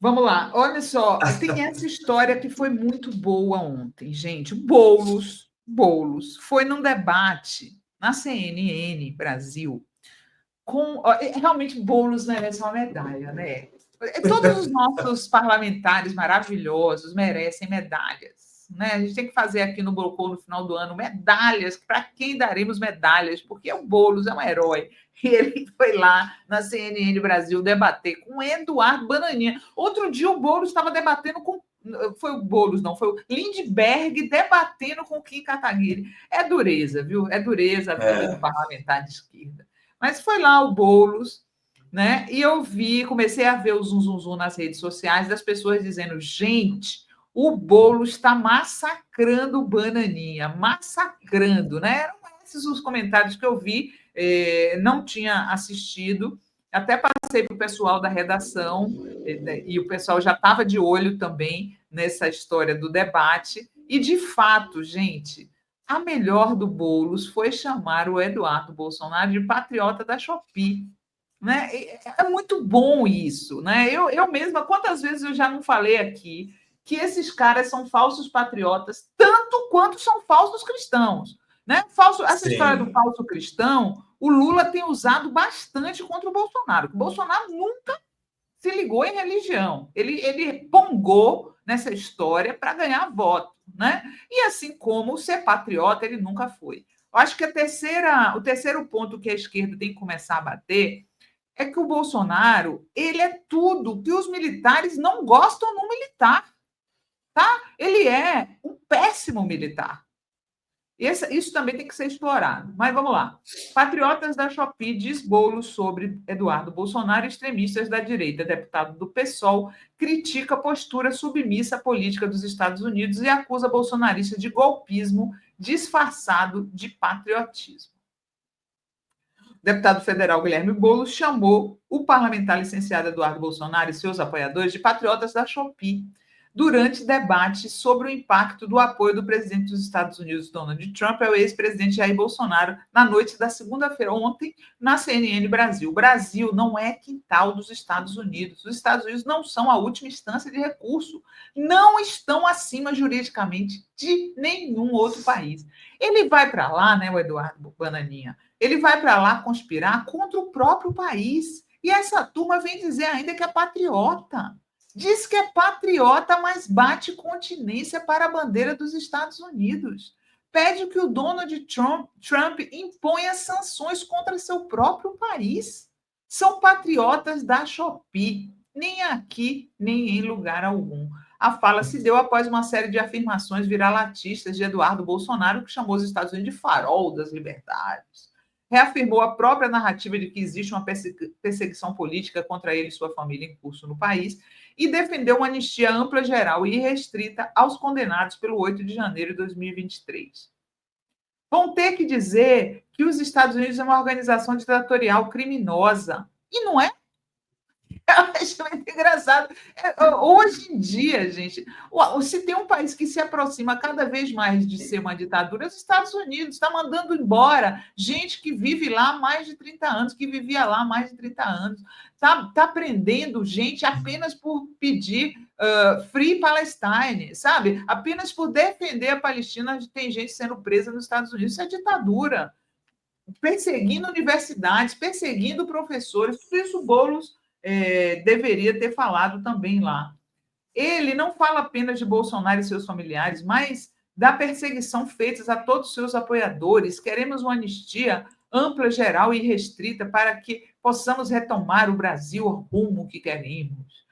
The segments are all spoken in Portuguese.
Vamos lá, olha só, tem essa história que foi muito boa ontem, gente. Boulos foi num debate na CNN Brasil realmente Boulos merece uma medalha, né? Todos os nossos parlamentares maravilhosos merecem medalhas, né? A gente tem que fazer aqui no Blocou no final do ano medalhas. Para quem daremos medalhas? Porque o Boulos é um herói. E ele foi lá na CNN Brasil debater com Eduardo Bananinha. Outro dia o Boulos estava debatendo com. Foi o Boulos, não, foi o Lindbergh debatendo com o Kim Kataguiri. É dureza, viu? É dureza a vida do parlamentar de esquerda. Mas foi lá o Boulos, né? E eu comecei a ver o zum nas redes sociais das pessoas dizendo: gente, o Boulos está massacrando o Bananinha, massacrando, né? Eram esses os comentários que eu vi, não tinha assistido, até passei para o pessoal da redação, e o pessoal já estava de olho também nessa história do debate, e de fato, gente, a melhor do Boulos foi chamar o Eduardo Bolsonaro de patriota da Shopee. Né? É muito bom isso. Né? Eu mesma, quantas vezes eu já não falei aqui que esses caras são falsos patriotas, tanto quanto são falsos cristãos. Né? Essa história do falso cristão, o Lula tem usado bastante contra o Bolsonaro. O Bolsonaro nunca se ligou em religião. Ele pongou nessa história para ganhar voto. Né? E assim como ser patriota, ele nunca foi. Eu acho que o terceiro ponto que a esquerda tem que começar a bater é que o Bolsonaro ele é tudo que os militares não gostam no militar. Tá? Ele é um péssimo militar. Isso também tem que ser explorado. Mas vamos lá. Patriotas da Shopee diz Boulos sobre Eduardo Bolsonaro, extremistas da direita. Deputado do PSOL critica a postura submissa à política dos Estados Unidos e acusa bolsonarista de golpismo disfarçado de patriotismo. O deputado federal Guilherme Boulos chamou o parlamentar licenciado Eduardo Bolsonaro e seus apoiadores de patriotas da Shopee durante debate sobre o impacto do apoio do presidente dos Estados Unidos, Donald Trump, ao ex-presidente Jair Bolsonaro, na noite da segunda-feira, ontem, na CNN Brasil. O Brasil não é quintal dos Estados Unidos. Os Estados Unidos não são a última instância de recurso. Não estão acima juridicamente de nenhum outro país. Ele vai para lá, né, o Eduardo Bananinha, ele vai para lá conspirar contra o próprio país. E essa turma vem dizer ainda que é patriota. Diz que é patriota, mas bate continência para a bandeira dos Estados Unidos. Pede que o Donald Trump imponha sanções contra seu próprio país. São patriotas da Shopee, nem aqui, nem em lugar algum. A fala se deu após uma série de afirmações viralatistas de Eduardo Bolsonaro, que chamou os Estados Unidos de farol das liberdades. Reafirmou a própria narrativa de que existe uma perseguição política contra ele e sua família em curso no país e defendeu uma anistia ampla, geral e irrestrita aos condenados pelo 8 de janeiro de 2023. Vão ter que dizer que os Estados Unidos é uma organização ditatorial criminosa. E não é? Eu acho muito engraçado. Hoje em dia, gente, se tem um país que se aproxima cada vez mais de ser uma ditadura, é os Estados Unidos. Está mandando embora gente que vive lá há mais de 30 anos, que vivia lá há mais de 30 anos. Está prendendo gente apenas por pedir Free Palestine, sabe? Apenas por defender a Palestina, tem gente sendo presa nos Estados Unidos. Isso é ditadura. Perseguindo universidades, perseguindo professores. Tudo isso o Boulos deveria ter falado também lá. Ele não fala apenas de Bolsonaro e seus familiares, mas da perseguição feita a todos os seus apoiadores. Queremos uma anistia ampla, geral e restrita para que possamos retomar o Brasil ao rumo que queremos.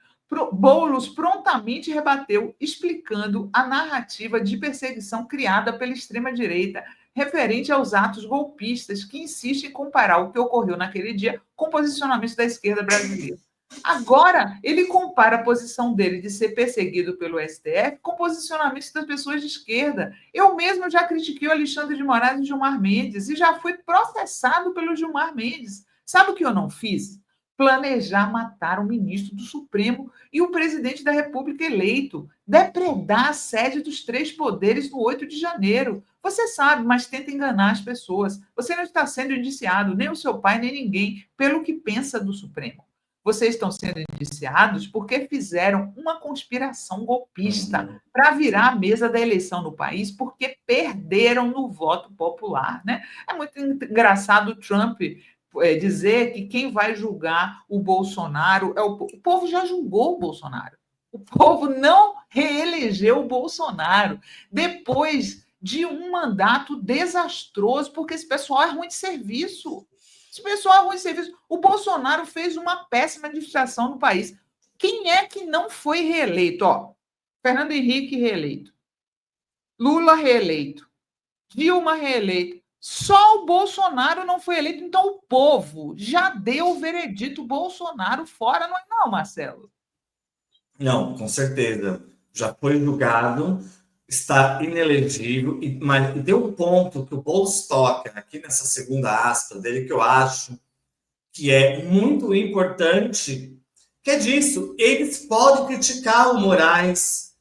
Boulos prontamente rebateu, explicando a narrativa de perseguição criada pela extrema-direita referente aos atos golpistas que insiste em comparar o que ocorreu naquele dia com o posicionamento da esquerda brasileira. Agora, ele compara a posição dele de ser perseguido pelo STF com o posicionamento das pessoas de esquerda. Eu mesmo já critiquei o Alexandre de Moraes e o Gilmar Mendes e já fui processado pelo Gilmar Mendes. Sabe o que eu não fiz? Planejar matar o ministro do Supremo e o presidente da República eleito, depredar a sede dos três poderes no 8 de janeiro. Você sabe, mas tenta enganar as pessoas. Você não está sendo indiciado, nem o seu pai, nem ninguém, pelo que pensa do Supremo. vocês estão sendo indiciados porque fizeram uma conspiração golpista para virar a mesa da eleição no país, porque perderam no voto popular, né? É muito engraçado o Trump dizer que quem vai julgar o Bolsonaro é o povo. O povo já julgou o Bolsonaro. O povo não reelegeu o Bolsonaro depois de um mandato desastroso, porque esse pessoal é ruim de serviço. Esse pessoal é ruim de serviço. O Bolsonaro fez uma péssima administração no país. Quem é que não foi reeleito? Ó, Fernando Henrique reeleito. Lula reeleito. Dilma reeleito. Só o Bolsonaro não foi eleito. Então o povo já deu o veredito Bolsonaro fora, não é não, Marcelo? Não, com certeza. Já foi julgado, está inelegível, mas tem um ponto que o Boulos toca aqui nessa segunda aspa dele que eu acho que é muito importante, que é disso. Eles podem criticar o Moraes,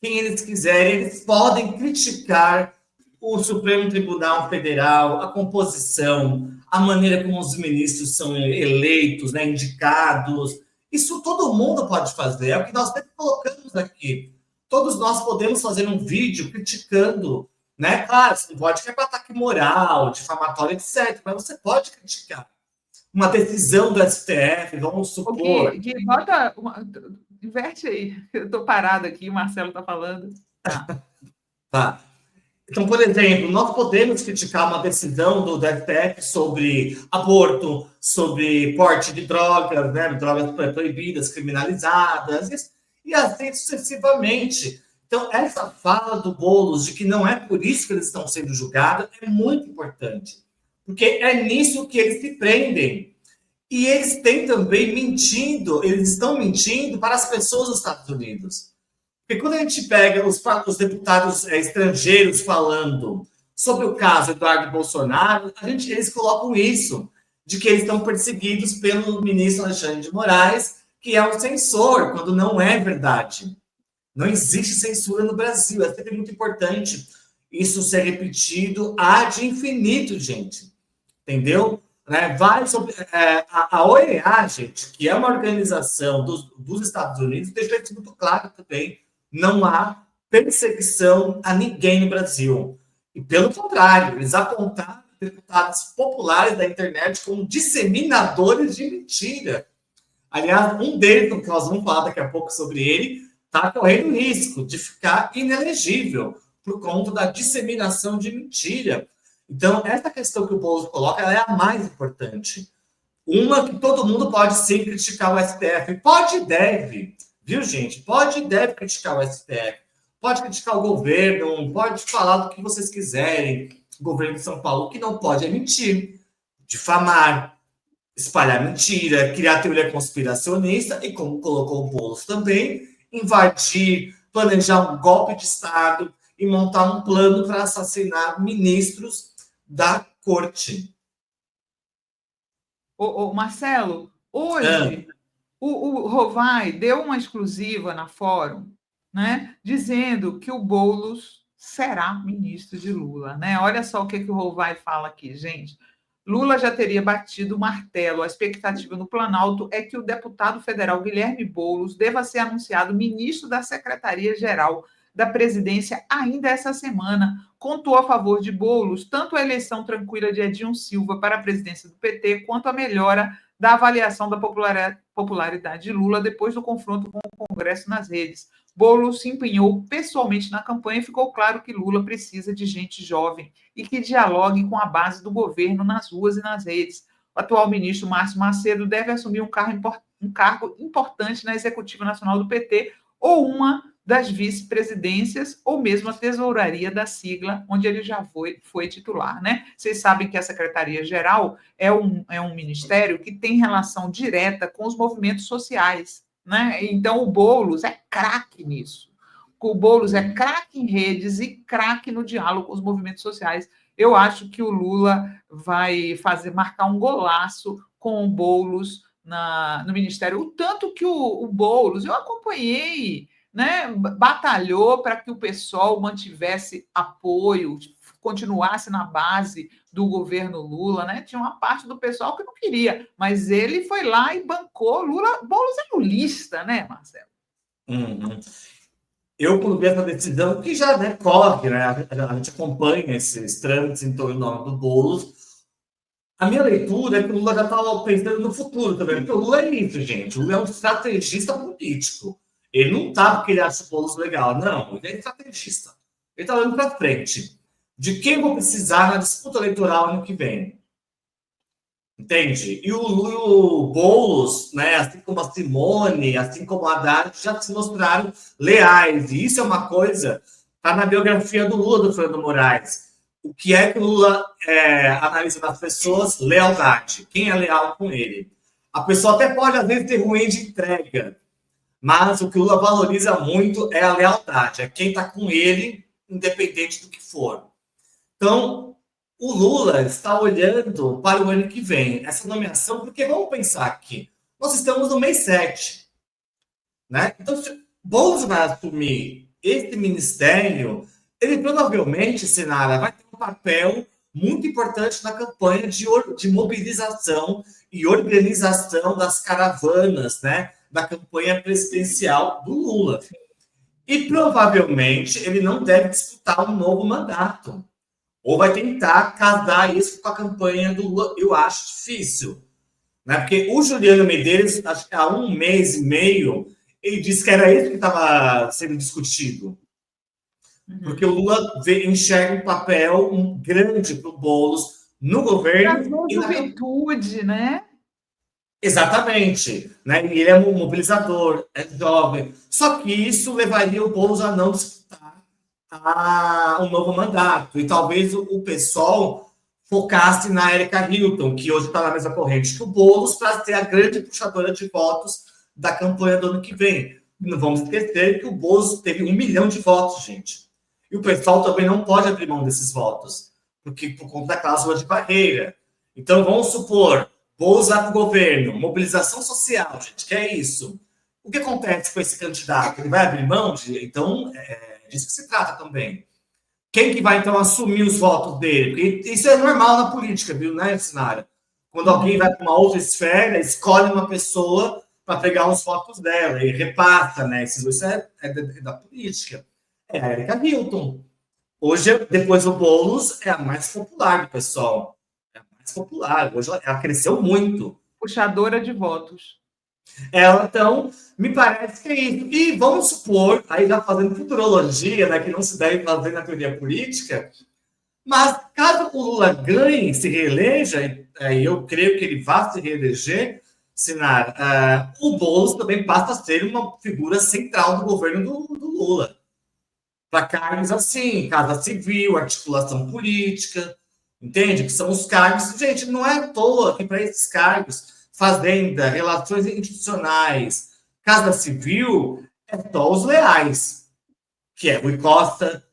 quem eles quiserem, eles podem criticar o Supremo Tribunal Federal, a composição, a maneira como os ministros são eleitos, né, indicados. Isso todo mundo pode fazer, é o que nós sempre colocamos aqui. Todos nós podemos fazer um vídeo criticando, né? Claro, você não pode querer ataque moral, difamatório, etc., mas você pode criticar uma decisão do STF, vamos supor. Gui, bota inverte aí. Eu estou parada aqui, o Marcelo está falando. Tá. Então, por exemplo, nós podemos criticar uma decisão do STF sobre aborto, sobre porte de drogas, né? Drogas proibidas, criminalizadas, e assim sucessivamente. Então, essa fala do Boulos de que não é por isso que eles estão sendo julgados é muito importante, porque é nisso que eles se prendem. E eles têm também mentindo, eles estão mentindo para as pessoas dos Estados Unidos. Porque quando a gente pega os deputados estrangeiros falando sobre o caso Eduardo Bolsonaro, eles colocam isso, de que eles estão perseguidos pelo ministro Alexandre de Moraes, que é um censor, quando não é verdade. Não existe censura no Brasil, é sempre muito importante isso ser repetido ad infinito, gente. Entendeu? Né? Vai sobre, a OEA, gente, que é uma organização dos Estados Unidos, deixa isso muito claro também. Não há perseguição a ninguém no Brasil. E, pelo contrário, eles apontaram deputados populares da internet como disseminadores de mentira. Aliás, um deles, que nós vamos falar daqui a pouco sobre ele, está correndo risco de ficar inelegível por conta da disseminação de mentira. Então, essa questão que o Boulos coloca ela é a mais importante. Uma que todo mundo pode sim criticar o STF. Pode e deve. Viu, gente? Pode e deve criticar o STF. Pode criticar o governo, pode falar do que vocês quiserem. O governo de São Paulo, o que não pode é mentir, difamar, espalhar mentira, criar teoria conspiracionista e, como colocou o Boulos também, invadir, planejar um golpe de Estado e montar um plano para assassinar ministros da corte. Marcelo, hoje o Rovai deu uma exclusiva na Fórum, né, dizendo que o Boulos será ministro de Lula. Né? Olha só o que o Rovai fala aqui, gente. Lula já teria batido o martelo. A expectativa no Planalto é que o deputado federal Guilherme Boulos deva ser anunciado ministro da Secretaria-Geral da Presidência ainda essa semana. Contou a favor de Boulos tanto a eleição tranquila de Edinho Silva para a presidência do PT, quanto a melhora da avaliação da popularidade de Lula depois do confronto com o Congresso nas redes. Boulos se empenhou pessoalmente na campanha e ficou claro que Lula precisa de gente jovem e que dialogue com a base do governo nas ruas e nas redes. O atual ministro Márcio Macedo deve assumir um cargo importante na Executiva Nacional do PT ou uma das vice-presidências ou mesmo a tesouraria da sigla, onde ele já foi titular. Né? Vocês sabem que a Secretaria-Geral é um ministério que tem relação direta com os movimentos sociais. Né? Então, o Boulos é craque nisso. O Boulos é craque em redes e craque no diálogo com os movimentos sociais. Eu acho que o Lula vai marcar um golaço com o Boulos no Ministério. O tanto que o Boulos, eu acompanhei, né, batalhou para que o pessoal mantivesse apoio, continuasse na base do governo Lula, né? Tinha uma parte do pessoal que não queria, mas ele foi lá e bancou Lula. Boulos é lulista, né, Marcelo? Uhum. Eu, quando vi essa decisão, que já, né, corre, né? A gente acompanha esses trâmites em torno do nome do Boulos. A minha leitura é que o Lula já estava pensando no futuro também, porque o Lula é isso, gente. O Lula é um estrategista político. Ele não está porque ele acha o Boulos legal, não. Ele é estrategista. Ele está olhando para frente. De quem eu vou precisar na disputa eleitoral ano que vem? Entende? E o Boulos, né, assim como a Simone, assim como a Haddad, já se mostraram leais. E isso é uma coisa, está na biografia do Lula, do Fernando Moraes. O que é que o Lula analisa nas pessoas? Lealdade. Quem é leal com ele? A pessoa até pode, às vezes, ter ruim de entrega, mas o que o Lula valoriza muito é a lealdade. É quem está com ele, independente do que for. Então, o Lula está olhando para o ano que vem, essa nomeação, porque vamos pensar aqui, nós estamos no mês 7, né? Então, se Boulos vai assumir esse ministério, ele provavelmente, Sinara, vai ter um papel muito importante na campanha de mobilização e organização das caravanas, né? Da campanha presidencial do Lula. E provavelmente ele não deve disputar um novo mandato. Ou vai tentar casar isso com a campanha do Lula. Eu acho difícil. Né? Porque o Juliano Medeiros, acho que há um mês e meio, ele disse que era isso que estava sendo discutido. Porque o Lula enxerga um papel grande para o Boulos no governo. E na juventude, né? Exatamente. Né? E ele é um mobilizador, é jovem. Só que isso levaria o Boulos a não disputar um novo mandato. E talvez o pessoal focasse na Erika Hilton, que hoje está na mesma corrente que o Boulos, para ser a grande puxadora de votos da campanha do ano que vem. Não vamos esquecer que o Boulos teve 1 milhão de votos, gente. E o pessoal também não pode abrir mão desses votos, porque por conta da cláusula de barreira. Então, vamos supor, Boulos vai para o governo, mobilização social, gente, que é isso. O que acontece com esse candidato? Ele vai abrir mão de... Então, disso que se trata também. Quem que vai, então, assumir os votos dele? Porque isso é normal na política, viu, né, Sinara? Quando alguém vai para uma outra esfera, escolhe uma pessoa para pegar os votos dela e repassa, né? Isso é da política. É a Erika Hilton. Hoje, depois do Boulos, é a mais popular do pessoal. É a mais popular. Hoje ela cresceu muito. Puxadora de votos. Ela, então, me parece que é isso. E vamos supor, aí já fazendo futurologia, né, que não se deve fazer na teoria política, mas caso o Lula ganhe, se reeleja, e eu creio que ele vá se reeleger, Sinara, o Boulos também passa a ser uma figura central do governo do Lula. Para cargos assim, Casa Civil, articulação política, entende? Que são os cargos. Gente, não é à toa que para esses cargos, Fazenda, Relações Institucionais, Casa Civil, é só os leais, que é Rui Costa,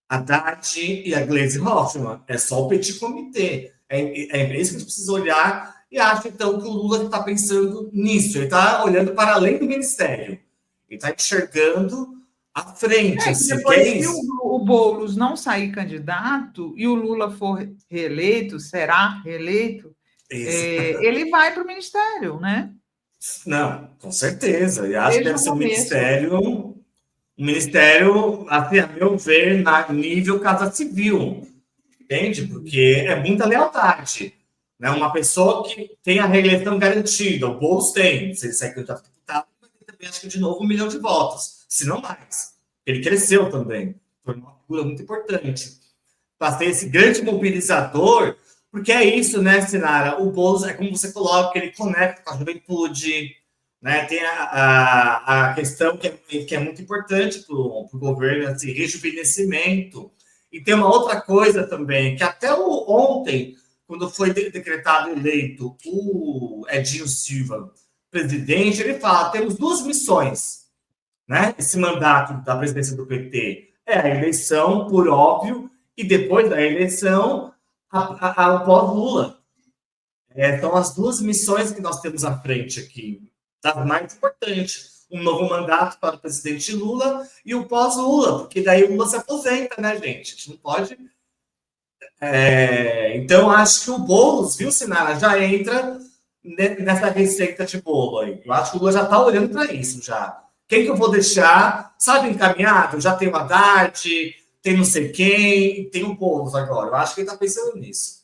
Haddad e a Gleisi Hoffmann. É só o petit comitê. É isso que a gente precisa olhar e acho, então, que o Lula está pensando nisso. Ele está olhando para além do ministério. Ele está enxergando à frente. Depois, se o Boulos não sair candidato e o Lula for reeleito, será reeleito, ele vai para o ministério, né? Não, com certeza. Eu acho que deve ser um ministério, assim, a meu ver, na nível Casa Civil, entende? Porque é muita lealdade. Né? Uma pessoa que tem a reeleição garantida, o Boulos tem, se ele sair candidato a deputado, vai ter também, acho que de novo, 1 milhão de votos, se não mais. Ele cresceu também, foi uma figura muito importante. Para ser esse grande mobilizador, porque é isso, né, Sinara? O Boulos é como você coloca, ele conecta com a juventude, né? Tem a questão que é muito importante para o governo, assim, rejuvenescimento. E tem uma outra coisa também, que até ontem, quando foi decretado eleito o Edinho Silva presidente, ele fala, temos 2 missões, né? Esse mandato da presidência do PT é a eleição, por óbvio, e depois da eleição, o pós-Lula. São as 2 missões que nós temos à frente aqui, das mais importantes. Um novo mandato para o presidente Lula e o pós-Lula, porque daí o Lula se aposenta, né, gente? A gente não pode Então, acho que o Boulos, viu, Sinara, já entra nessa receita de bolo aí. Eu acho que o Lula já está olhando para isso já. Quem que eu vou deixar, sabe, encaminhado? Já tem o Haddad, tem não sei quem, tem o Boulos agora. Eu acho que ele está pensando nisso.